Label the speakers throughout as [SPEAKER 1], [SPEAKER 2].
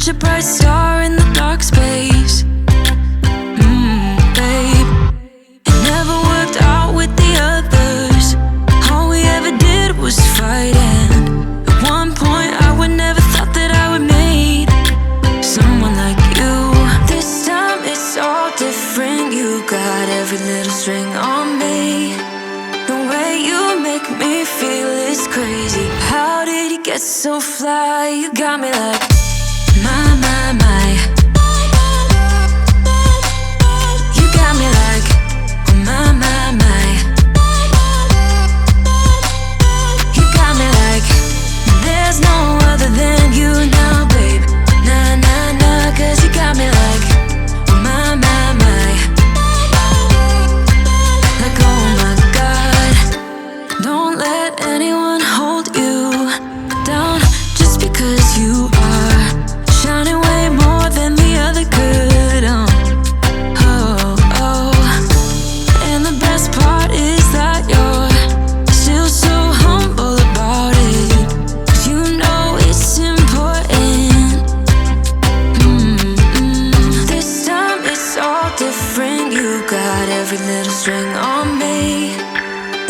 [SPEAKER 1] a bright star in the dark space. Babe, it never worked out with the others. All we ever did was fight, and at one point I would never thought that I would meet someone like you. This time it's all different. You got every little string on me. The way you make me feel is crazy. How did you get so fly? You got me like my. You got me like my. You got me like there's no other than you now, babe. Nah, 'cause you got me like my. Like oh my God, don't let anyone hold you down just because you are shining way more than the other could. Oh. And the best part is that you're still so humble about it, 'cause you know it's important. This time it's all different. You got every little string on me.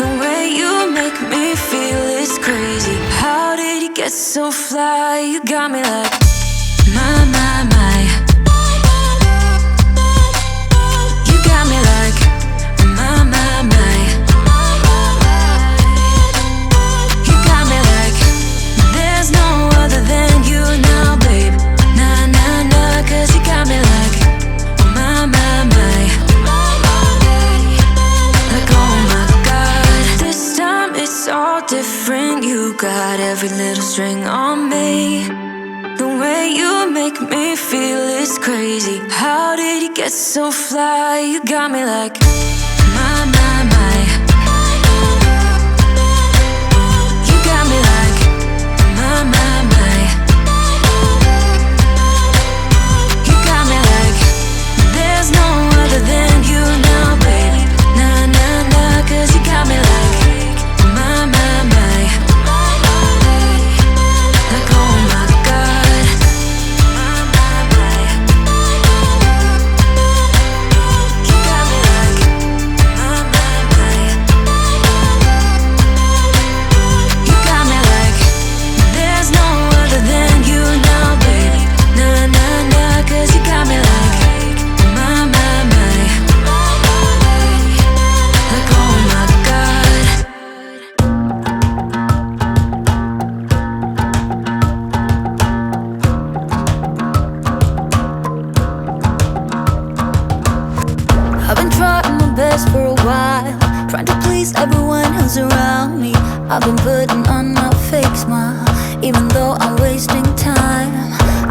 [SPEAKER 1] The way you make me feel is crazy. How did you get so fly? You got me like my. You got me like my. You got me like there's no other than you now, babe. Nah, 'cause you got me like my. Like oh my God, this time it's all different. You got every little string on me. The way you make me feel is crazy. How did you get so fly? You got me like my. You got me like my. You got me like there's no other than you now, baby. Nah, 'cause you got me like my. Like oh my God. You got me like my. You got me like there's no other than you now, baby. Nah, 'cause you got me like my. Like oh my God.
[SPEAKER 2] I've been trying my best for a while, trying to please everyone who's around me. I've been putting on a fake smile, even though I'm wasting time.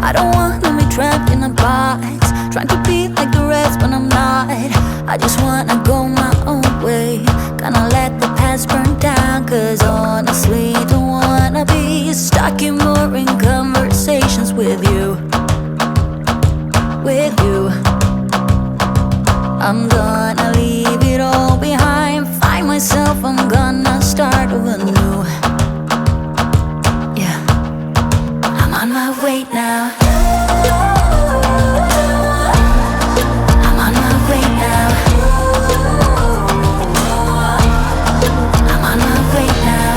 [SPEAKER 2] I don't wanna be trapped in a box, trying to be like the rest when I'm not. I just wanna go my own way, gonna let the past burn down. 'Cause honestly, don't wanna be stuck in boring conversations with you. I'm gonna leave it all behind, find myself, I'm gonna start over new. Yeah, I'm on my way now. I'm on my way now. I'm on my way now.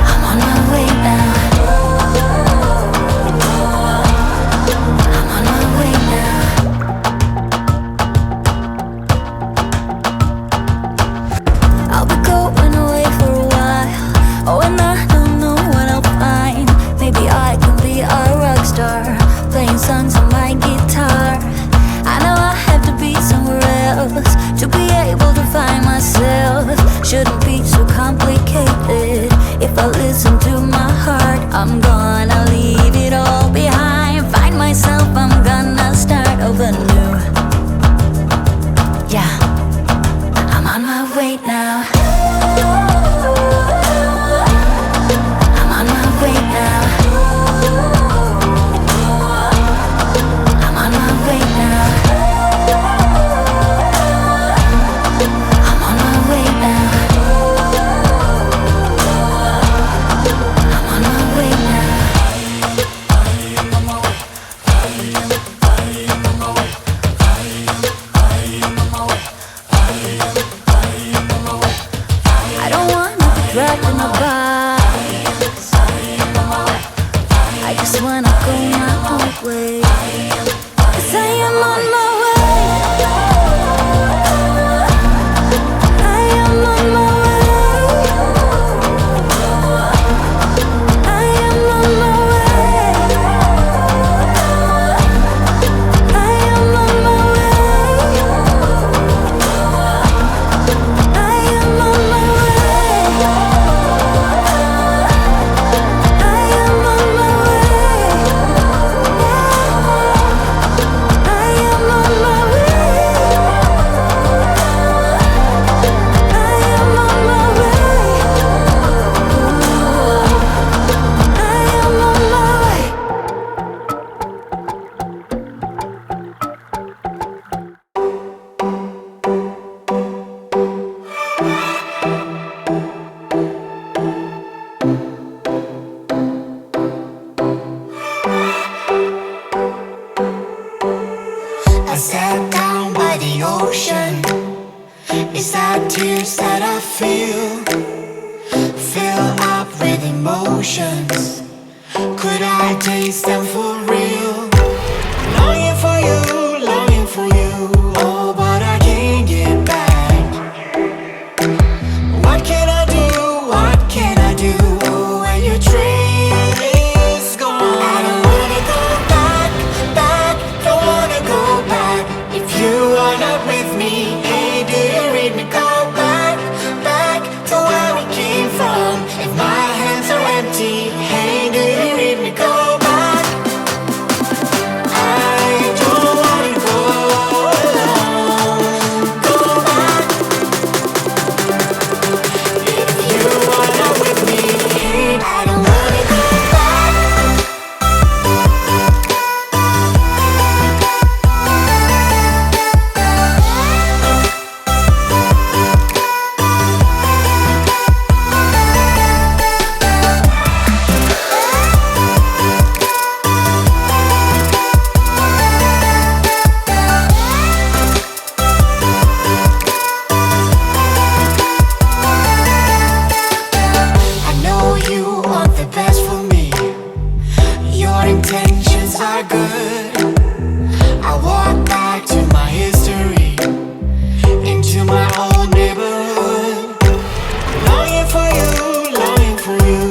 [SPEAKER 2] I'm on my way now. I'm on my way now. I'll be going away for a while. Oh, and I don't know what I'll find. Maybe I can be a rock star, playing songs on my guitar. I know I have to be somewhere else to be able to find myself. Shouldn't be so complicated. If I listen to my heart, I'm gonna leave it all behind, find myself, I'm gonna start over new. Yeah, I'm on my way now. I'm on my way now. I'm on my way now. I'm on my way now. I'm on my way now. I won't wait. 'Cause I am on my way. I am on my way. I am on my way. I am on my way. I am on my way. I am on my
[SPEAKER 3] I sat down by the ocean. It's that tears that I feel up with emotions. Could I taste them for real? Longing for you, longing for you. Oh, but I can't get back. What can I do? What can I do? Oh, when your train is gone. I don't wanna go back, back. Don't wanna go back. If you are not with me, hey, do you read me? Go back, back to where we came from. If my hands are empty, hey, do you read me? Go back. I don't wanna go alone. Go back. If you are not with me, hey, I don't wanna go back. I know you want the best for me. Your intentions are good. I walk back to my history, into my old neighborhood. Longing for you, longing for you.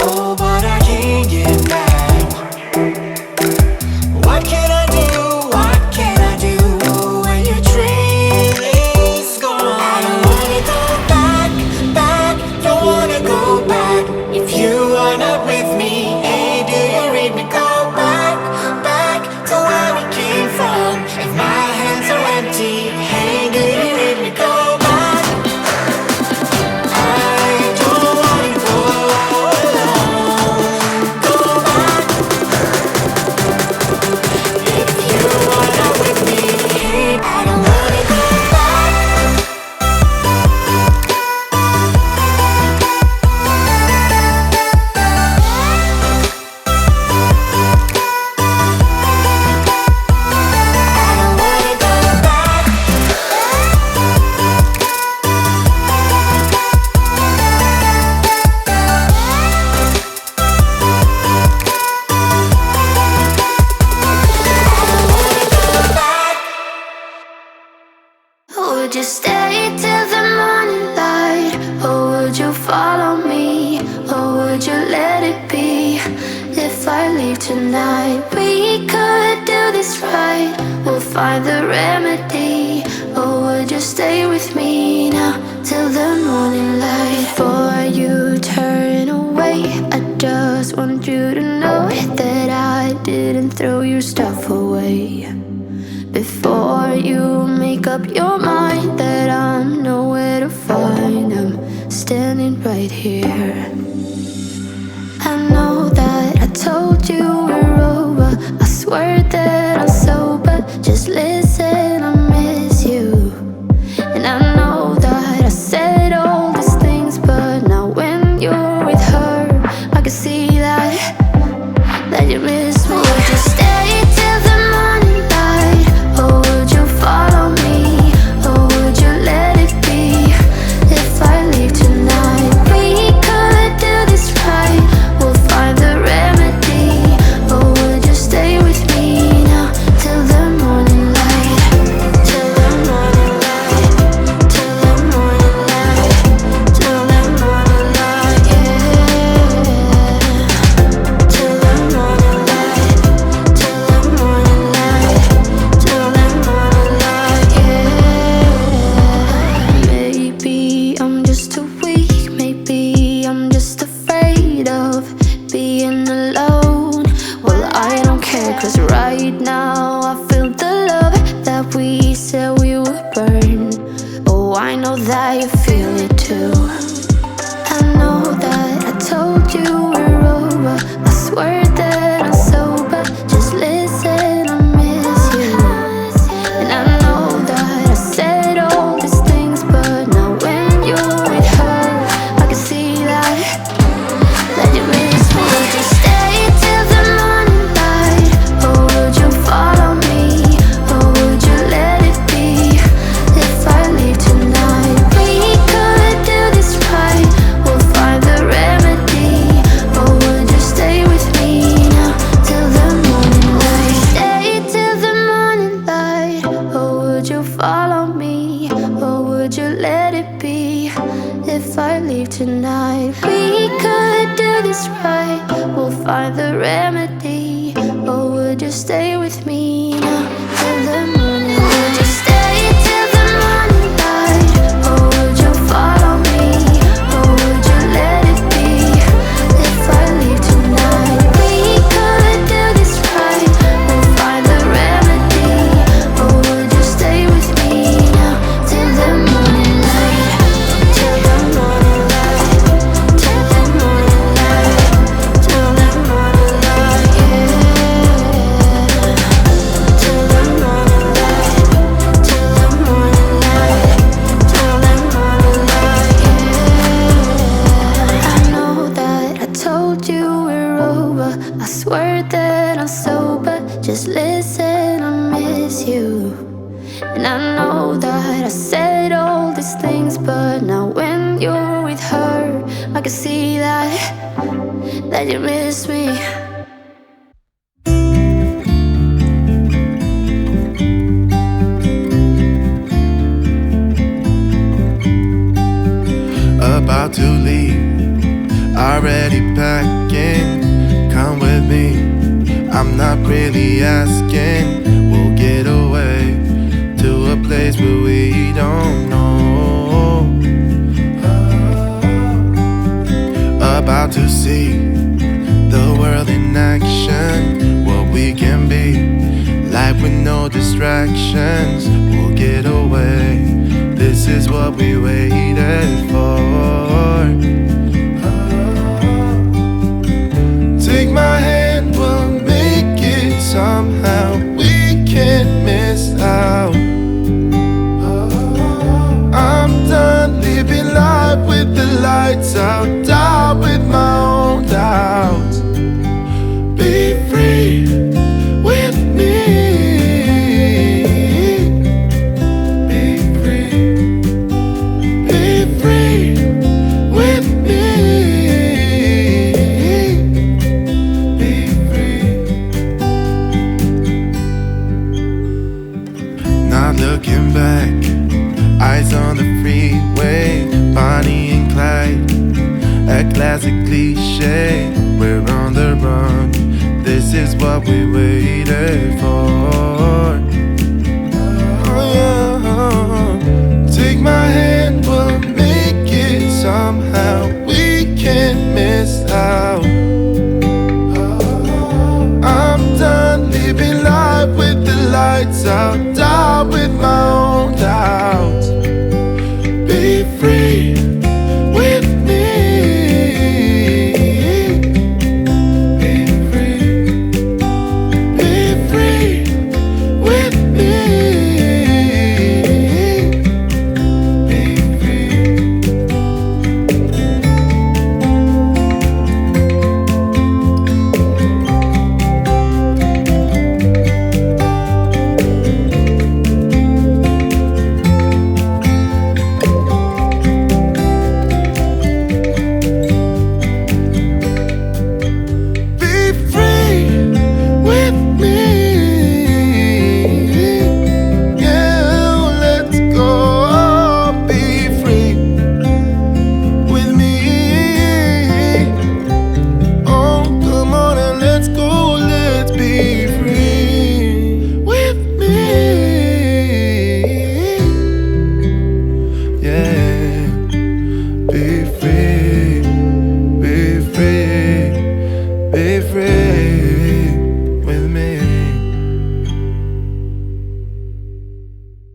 [SPEAKER 3] Oh, but I can't get back. What can I do? What can I do? Oh, when your train is gone. I don't wanna go back, back. Don't wanna go back. If you are not with me, hey, do you read me? Go back, back to where we came from. If my hands are empty, hey, do you read me? Go back. I don't wanna go alone. Go back. If you are not with me, hey, I don't wanna go back. I don't wanna go back.
[SPEAKER 2] Would you stay till the morning light? Or would you follow me? Or would you let it be? If I leave tonight, we could do this right. We'll find the remedy. Or would you stay with me now till the morning light? Before you turn away, I just want you to know that I didn't throw your stuff away. Before you make up your mind that I'm nowhere to find, I'm standing right here. I know that I told you we're over. I swear that I'm sober. Just listen, I miss you. And I know that I said all these things, but now when you're with her, I can see that you miss me. Would you stay till the morning light? Or would you follow me? Or would you let it be? If I leave tonight, we could do this right. We'll find the remedy. 'cause right now I feel the love that we said we would burn. Oh, I know that you feel it too. I know that I told you we're over. I swear that I'm sober. Just listen, I miss you. And I know that I said all these things, but now when you're with her, I can see that you miss me. Would you stay till the morning light, or would you follow me, or would you let it be? If I leave tonight, we could do this right. We'll find the remedy. Or would you stay with me now till the morning light? Stay till the morning light, or would you follow me, or would you let it be? If I leave tonight, we could do this right. We'll find the remedy. Or would you stay with me now till the morning? Would you stay till the morning light, or would you follow me, or would you let it be? If I leave tonight, we could do this right. We'll find the remedy. Or would you stay with me now till the morning light? Till the morning light. Till the morning light. Till the morning light, yeah. Till the morning light. Till the morning light. Till the morning light, yeah. I know that I told you we're over. I swear that I'm sober. Just listen, I miss you. And I know that I said all these things, but now when you're with her, I can see that you miss me.
[SPEAKER 4] About to leave, already packing. Come with me, I'm not really asking. We'll get away to a place where we don't know. About to see the world in action, what we can be, life with no distractions. We'll get away, this is what we waited for. Take my hand, we'll make it somehow. We can't miss out. I'm done living life with the lights out, down with my own doubts. Be free with me. Be free. Be free with me. Be free. Not looking back, eyes on the freeway, Bonnie and Clyde, a classic cliche. We're on the run, this is what we waited for.